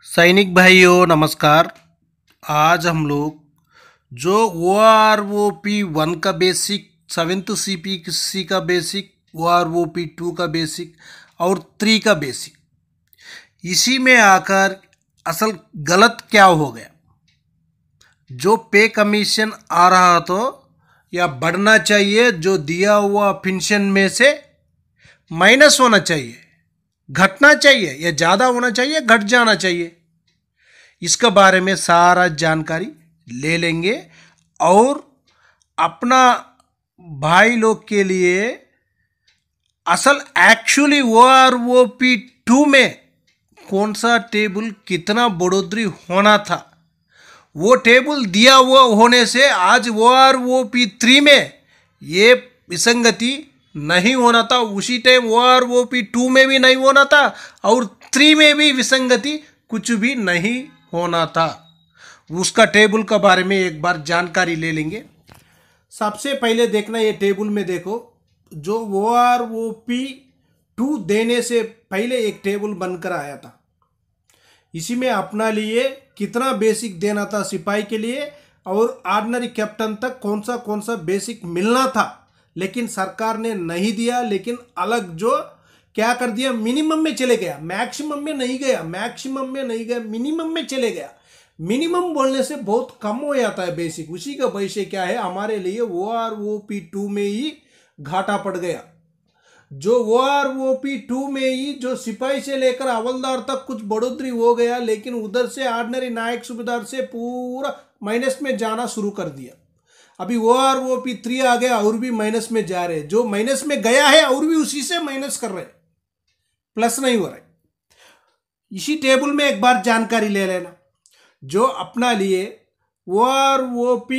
सैनिक भाइयों नमस्कार। आज हम लोग जो OROP 1 का बेसिक, 7th CPC का बेसिक, OROP 2 का बेसिक और 3 का बेसिक, इसी में आकर असल गलत क्या हो गया। जो पे कमीशन आ रहा तो या बढ़ना चाहिए, जो दिया हुआ पेंशन में से माइनस होना चाहिए, घटना चाहिए या ज़्यादा होना चाहिए, घट जाना चाहिए। इसके बारे में सारा जानकारी ले लेंगे और अपना भाई लोग के लिए असल एक्चुअली OROP 2 में कौन सा टेबल कितना बढ़ोतरी होना था, वो टेबल दिया हुआ होने से आज OROP 3 में ये विसंगति नहीं होना था। उसी टाइम OROP 2 में भी नहीं होना था और 3 में भी विसंगति कुछ भी नहीं होना था। उसका टेबल के बारे में एक बार जानकारी ले लेंगे। सबसे पहले देखना, ये टेबल में देखो, जो OROP 2 देने से पहले एक टेबल बनकर आया था। इसी में अपना लिए कितना बेसिक देना था सिपाही के लिए और ऑर्डिनरी कैप्टन तक कौन सा बेसिक मिलना था, लेकिन सरकार ने नहीं दिया। लेकिन अलग जो क्या कर दिया, मिनिमम में चले गया, मैक्सिमम में नहीं गया, मिनिमम में चले गया। मिनिमम बोलने से बहुत कम हो जाता है बेसिक। उसी का वजह से क्या है, हमारे लिए OROP 2 में ही घाटा पड़ गया। जो OROP 2 में ही जो सिपाही से लेकर हवलदार तक कुछ बढ़ोतरी हो गया, लेकिन उधर से ऑर्डिनरी नायक सूबेदार से पूरा माइनस में जाना शुरू कर दिया। अभी OROP 3 आ गया और भी माइनस में जा रहे, जो माइनस में गया है और भी उसी से माइनस कर रहे, प्लस नहीं हो रहा है। इसी टेबल में एक बार जानकारी ले लेना। जो अपना लिए OROP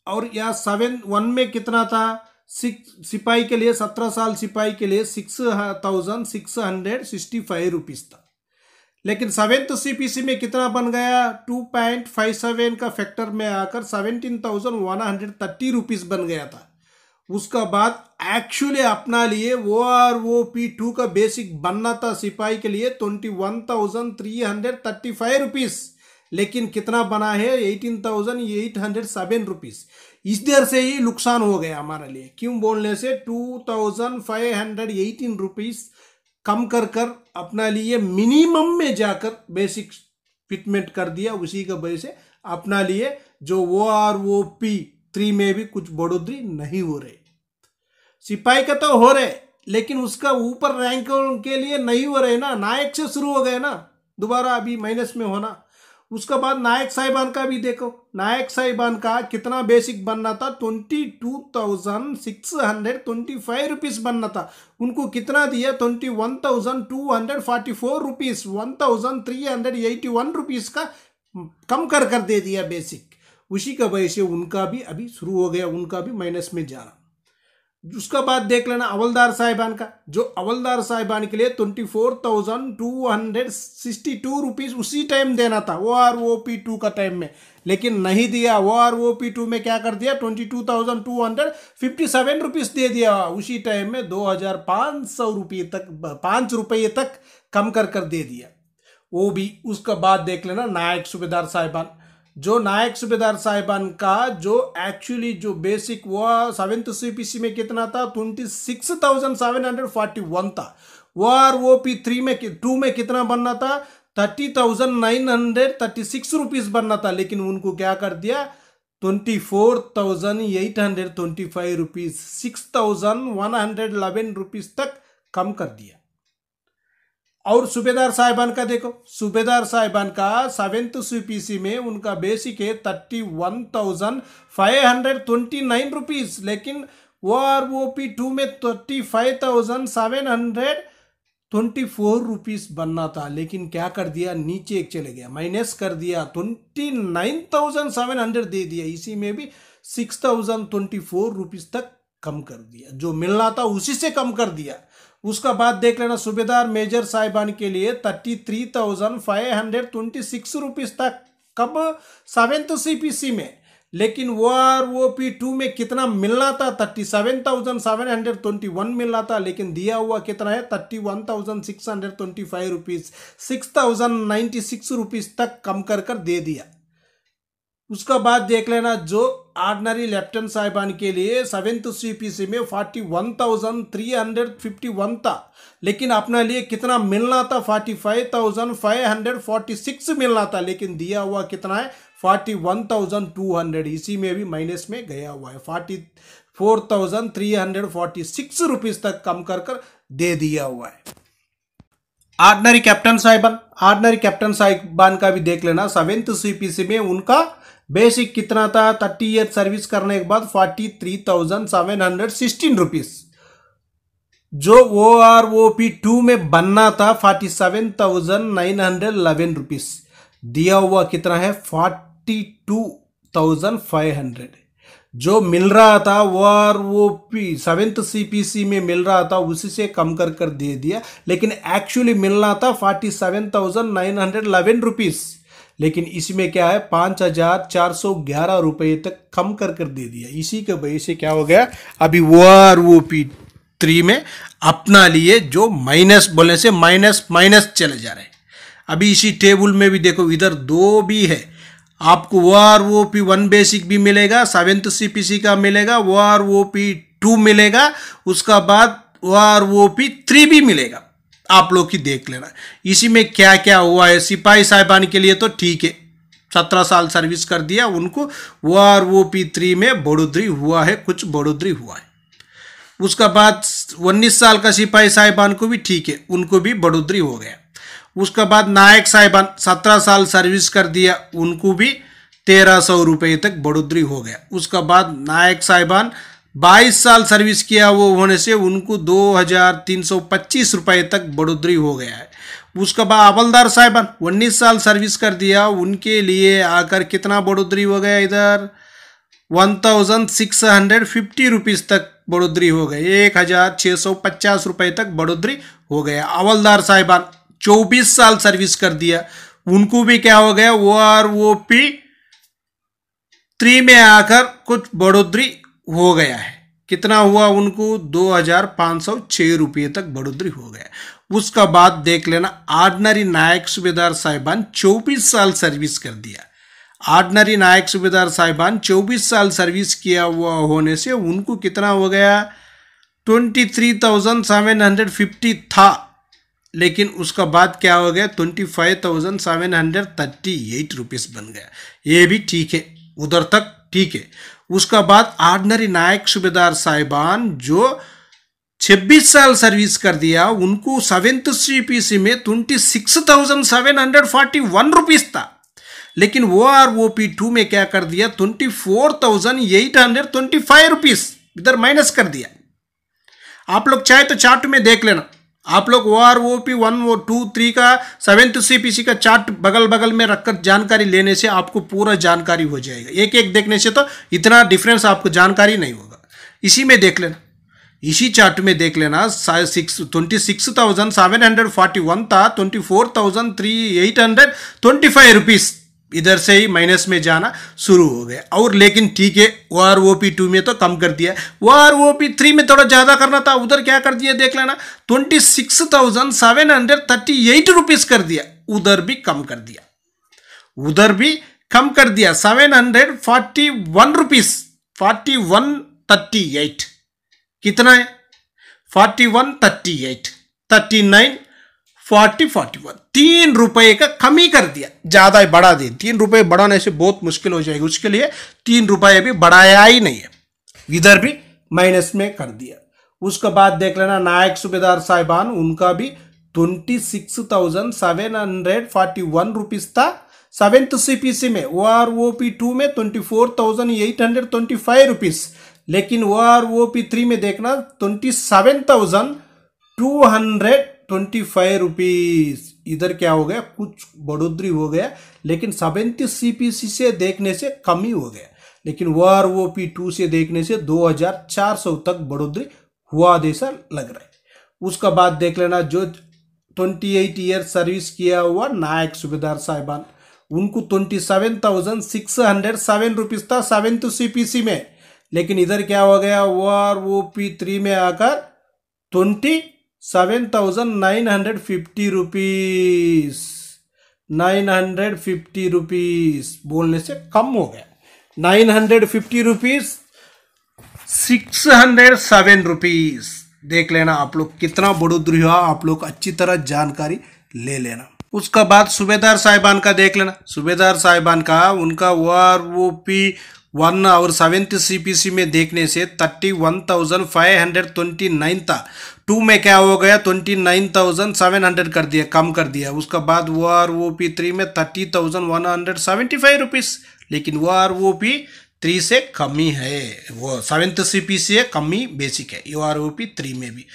और या 7-1 में कितना था, सिपाही के लिए 17 साल सिपाही के लिए 6,665 रुपीज था। लेकिन 7th CPC में कितना बन गया, 2.57 का फैक्टर में आकर 17,130 रुपीज बन गया था। उसका बाद एक्चुअली अपना लिए OROP 2 का बेसिक बनना था सिपाही के लिए 21,335 रुपीज, लेकिन कितना बना है 18,807 रुपीज। इस देर से ही नुकसान हो गया हमारे लिए। क्यों बोलने से 2,518 रुपीज कम कर अपना लिए मिनिमम में जाकर बेसिक फिटमेंट कर दिया। उसी का वजह से अपना लिए जो OROP 3 में भी कुछ बढ़ोतरी नहीं हो रही। सिपाही का तो हो रहे, लेकिन उसका ऊपर रैंक के लिए नहीं हो रहे ना। नायक से शुरू हो गए ना, दोबारा अभी माइनस में होना। उसका बाद नायक साहिबान का भी देखो, नायक साहिबान का कितना बेसिक बनना था, 22,625 रुपीज बनना था। उनको कितना दिया, 21,244 रुपीज, 1,381 रुपीज का कम कर दे दिया बेसिक। उसी का वजह से उनका भी अभी शुरू हो गया, उनका भी माइनस में जाना। उसका बाद देख लेना हवलदार साहिबान का। जो हवलदार साहिबान के लिए 24,262 रुपीज उसी टाइम देना था OROP 2 का टाइम में, लेकिन नहीं दिया। OROP 2 में क्या कर दिया, 22,257 रुपीज दे दिया। उसी टाइम में 2,500 रुपये तक, 5 रुपये तक कम कर दे दिया वो भी। उसका बाद देख लेना नायक सूबेदार साहिबान। जो नायक सूबेदार साहिबान का जो एक्चुअली जो बेसिक वो 7th CPC में कितना था, 26,741 था। OROP 2 में कितना बनना था, 30,936 रुपीज बनना था, लेकिन उनको क्या कर दिया, 24,825 रुपीज, 6,111 रुपीज तक कम कर दिया। और सूबेदार साहिबान का देखो, सूबेदार साहिबान का 7th CPC में उनका बेसिक है 31,529 रुपीज, लेकिन OROP 2 में 35,724 रुपीज बनना था, लेकिन क्या कर दिया, नीचे चले गया, माइनस कर दिया, 29,700 दे दिया। इसी में भी 6,024 रुपीज तक कम कर दिया, जो मिलना था उसी से कम कर दिया। उसका बाद देख लेना सूबेदार मेजर साहिबान के लिए 33,526 रुपीज तक, कब, 7th CPC में। लेकिन OROP2 में कितना मिलना था? 37,721 मिलना था, लेकिन दिया हुआ कितना है? 31,625 रुपीज, 6,096 रुपीज तक कम कर दे दिया। उसका बाद देख लेना, जो ऑर्डिनरी लेफ्टिनेंट साहिबान के लिए 7th CPC में 41,351 था, लेकिन अपने लिए कितना मिलना था? 45,546 मिलना था, लेकिन दिया हुआ कितना है? 41,200। इसी में भी माइनस में गया हुआ है, 44,346 रुपीज तक कम कर दे दिया हुआ है। ऑर्डिनरी कैप्टन साहिबान का भी देख लेना। 7th CPC में उनका बेसिक कितना था? 30 ईयर सर्विस करने के बाद 43,716 रुपीज। जो OROP2 में बनना था 47,911 रुपीज, दिया हुआ कितना है? 42,500। जो मिल रहा था OROP 7th CPC में मिल रहा था, उसी से कम कर दे दिया, लेकिन एक्चुअली मिलना था 47,911 रुपीज, लेकिन इसमें क्या है? 5,411 रुपये तक कम कर दे दिया। इसी के वजह से क्या हो गया? अभी OROP3 में अपना लिए जो माइनस बोलने से माइनस चले जा रहे हैं। अभी इसी टेबल में भी देखो, इधर दो भी है, आपको OROP1 बेसिक भी मिलेगा, 7th CPC का मिलेगा, OROP2 मिलेगा, उसका बाद OROP3 भी मिलेगा। आप लोग की देख लेना। इसी में क्या क्या हुआ है? सिपाही साहिबान के लिए तो ठीक है, 17 साल सर्विस कर दिया, उनको OROP3 में बढ़ोतरी हुआ है, कुछ बढ़ोतरी हुआ है। उसका बाद 19 साल का सिपाही साहिबान को भी ठीक है, उनको भी बढ़ोतरी हो गया। उसका बाद नायक साहिबान 17 साल सर्विस कर दिया, उनको भी 1,300 रुपये तक बढ़ोतरी हो गया। उसका बाद नायक साहिबान 22 साल सर्विस किया वो होने से उनको 2,325 रुपये तक बढ़ोतरी हो गया है। उसका बाद हवलदार साहिबान 19 साल सर्विस कर दिया, उनके लिए आकर कितना बढ़ोतरी हो गया? इधर 1,650 रुपीज़ तक बढ़ोतरी हो गई, 1,650 रुपये तक बढ़ोतरी हो गया। हवलदार साहिबान 24 साल सर्विस कर दिया, उनको भी क्या हो गया? OROP3 में आकर कुछ बढ़ोतरी हो गया है। कितना हुआ उनको? 2,506 रुपये तक बढ़ोतरी हो गया। उसका बाद देख लेना, ऑर्डिनरी नायक सूबेदार साहिबान 24 साल सर्विस कर दिया। ऑर्डिनरी नायक सूबेदार साहिबान 24 साल सर्विस किया हुआ होने से उनको कितना हो गया? 23,750 था, लेकिन उसका बाद क्या हो गया? 25,738 रुपीज़ बन गया। ये भी ठीक है, उधर तक ठीक है। उसका बाद ऑर्डिनरी नायक सूबेदार साहिबान जो 26 साल सर्विस कर दिया, उनको 7th CPC में 26,741 रुपीज़ था, लेकिन OROP2 में क्या कर दिया? 24,825 रुपीज़ इधर माइनस कर दिया। आप लोग चाहे तो चार्ट में देख लेना, आप लोग OROP1 और 2, 3 का 7th CPC का चार्ट बगल में रखकर जानकारी लेने से आपको पूरा जानकारी हो जाएगा। एक एक देखने से तो इतना डिफरेंस आपको जानकारी नहीं होगा। इसी में देख लेना, इसी चार्ट में देख लेना, 26,741 था, 24,825 रुपीज़ इधर से ही माइनस में जाना शुरू हो गया। और लेकिन ठीक है, OROP2 में तो कम कर दिया, OROP3 में थोड़ा ज़्यादा करना था, उधर क्या कर दिया देख लेना, 26,738 रुपीज़ कर दिया, उधर भी कम कर दिया, 741 रुपीज़, 4138 कितना है? 4138, 39, 41 3 रुपए का कमी कर दिया, ज्यादा बढ़ा दिया। 3 रुपए बढ़ाने से बहुत मुश्किल हो जाएगी, उसके लिए 3 रुपए भी बढ़ाया ही नहीं है, इधर भी माइनस में कर दिया। उसके बाद देख लेना, नायक सूबेदार साहिबान उनका भी 26,741 रुपीज था 7th CPC में, OROP2 में 24,825 रुपीज, लेकिन OROP3 में देखना 27,225 रुपीज। इधर क्या हो गया? कुछ बढ़ोतरी हो गया, लेकिन 7th CPC से देखने से कमी हो गया, लेकिन OROP2 से देखने से 2,400 तक बढ़ोतरी हुआ जैसा लग रहा है। उसका बाद देख लेना, जो 28 ईयर सर्विस किया हुआ नायक सूबेदार साहिबान, उनको 27,607 रुपीज था 7th CPC में, लेकिन इधर क्या हो गया, OROP3 में आकर 27,950 रुपीज, 950 रुपीज बोलने से कम हो गया, 950 रुपीज 607 रुपीज। देख लेना आप लोग कितना बढ़ोतरी हुआ, आप लोग अच्छी तरह जानकारी ले लेना। उसका बाद सूबेदार साहिबान का देख लेना। सूबेदार साहिबान का उनका OROP1 और 7th CPC में देखने से 31,529 था, 2 में क्या हो गया 29,700 कर दिया, कम कर दिया। उसका बाद OROP3 में 30,175 रुपीज, लेकिन OROP3 से कमी है, वो 7th CPC है, कमी बेसिक है OROP3 में भी।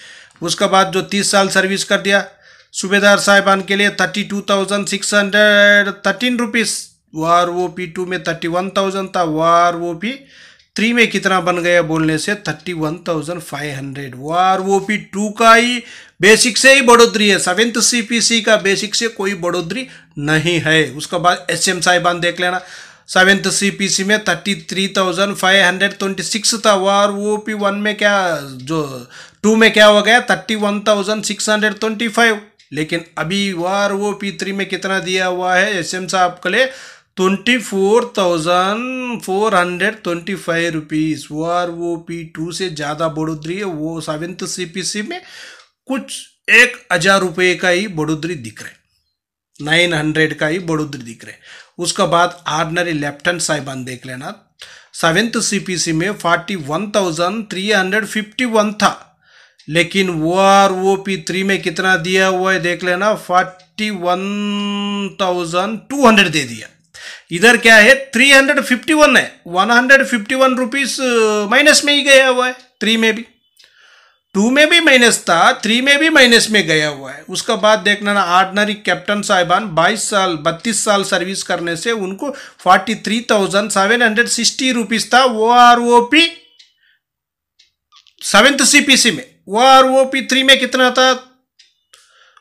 उसका बाद जो 30 साल सर्विस कर दिया सूबेदार साहिबान के लिए 32,613 रुपीज, OROP2 में 31,000 था, OROP3 में कितना बन गया बोलने से 31,500। OROP2 का ही बेसिक से ही बढ़ोतरी है, 7th CPC का बेसिक से कोई बढ़ोतरी नहीं है। उसके बाद SM साहिबान देख लेना। 7th CPC में 33,526 था, OROP1 में क्या जो 2 में क्या हो गया 31,625, लेकिन अभी OROP3 में कितना दिया हुआ है SM साहब के लिए 24,425 रुपीज। OROP2 से ज़्यादा बढ़ोतरी है, वो 7th CPC में कुछ 1,000 रुपये का ही बढ़ोतरी दिख रहा है, 900 का ही बढ़ोतरी दिख रहा है। उसका बाद ऑर्डिनरी लेफ्टिनेंट साहिबान देख लेना। 7th CPC में 41,351 था, लेकिन OROP3 में कितना दिया हुआ है देख लेना 41,200 दे दिया। इधर क्या है 351 है, 151 रुपीज माइनस में ही गया हुआ है। 3 में भी 2 में भी माइनस था, 3 में भी माइनस में गया हुआ है। उसका बाद देखना ना ऑर्डिनरी कैप्टन साहिबान 32 साल सर्विस करने से उनको 43,760 रुपीज था OROP 7th CPC में। OROP3 में कितना था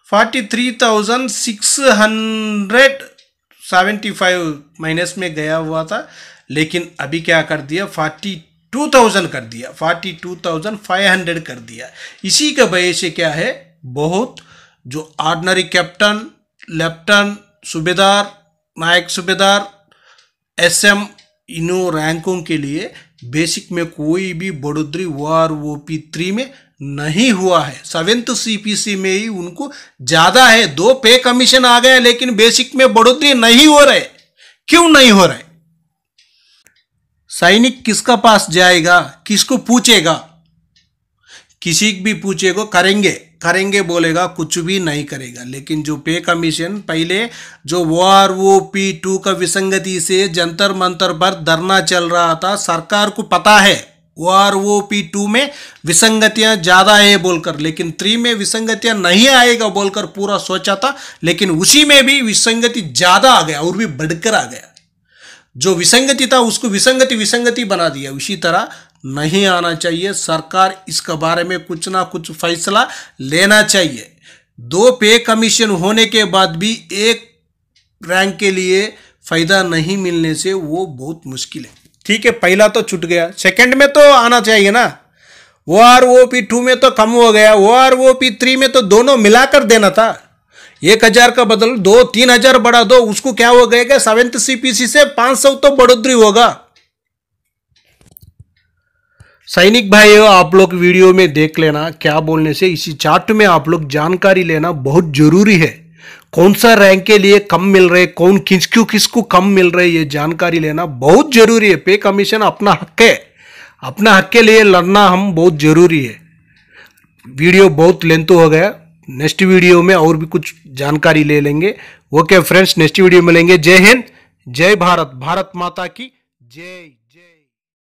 43,675 माइनस में गया हुआ था, लेकिन अभी क्या कर दिया 42,000 कर दिया, 42,500 कर दिया। इसी का वजह से क्या है बहुत जो ऑर्डिनरी कैप्टन, लेफ्टिनेंट, सूबेदार, नायक सूबेदार, SM इनो रैंकों के लिए बेसिक में कोई भी बढ़ोतरी OROP3 में नहीं हुआ है। 7th CPC में ही उनको ज्यादा है, 2 पे कमीशन आ गया, लेकिन बेसिक में बढ़ोतरी नहीं हो रहे। क्यों नहीं हो रहे? सैनिक किसका पास जाएगा, किसको पूछेगा? किसी भी पूछेगा करेंगे बोलेगा, कुछ भी नहीं करेगा। लेकिन जो पे कमीशन पहले जो OROP2 का विसंगति से जंतर मंतर पर धरना चल रहा था, सरकार को पता है OROP2 में विसंगतियां ज्यादा है बोलकर, लेकिन 3 में विसंगतियां नहीं आएगा बोलकर पूरा सोचा था, लेकिन उसी में भी विसंगति ज्यादा आ गया और भी बढ़कर आ गया। जो विसंगति था उसको विसंगति बना दिया। उसी तरह नहीं आना चाहिए। सरकार इसके बारे में कुछ ना कुछ फैसला लेना चाहिए। 2 पे कमीशन होने के बाद भी एक रैंक के लिए फायदा नहीं मिलने से वो बहुत मुश्किल है। ठीक है, पहला तो छूट गया, सेकंड में तो आना चाहिए ना। OROP2 में तो कम हो गया, OROP3 में तो दोनों मिलाकर देना था। 1,000 का बदल 2-3,000 बढ़ा दो, उसको क्या हो गएगा 7th CPC से 500 तो बढ़ोतरी होगा। सैनिक भाइयों, आप लोग वीडियो में देख लेना क्या बोलने से इसी चार्ट में आप लोग जानकारी लेना बहुत जरूरी है। कौन सा रैंक के लिए कम मिल रहे, कौन किसको कम मिल रहे, ये जानकारी लेना बहुत जरूरी है। पे कमीशन अपना हक है, अपना हक के लिए लड़ना हम बहुत जरूरी है। वीडियो बहुत लेंथ हो गया, नेक्स्ट वीडियो में और भी कुछ जानकारी ले लेंगे। ओके फ्रेंड्स, नेक्स्ट वीडियो मिलेंगे। जय हिंद, जय भारत, भारत माता की जय।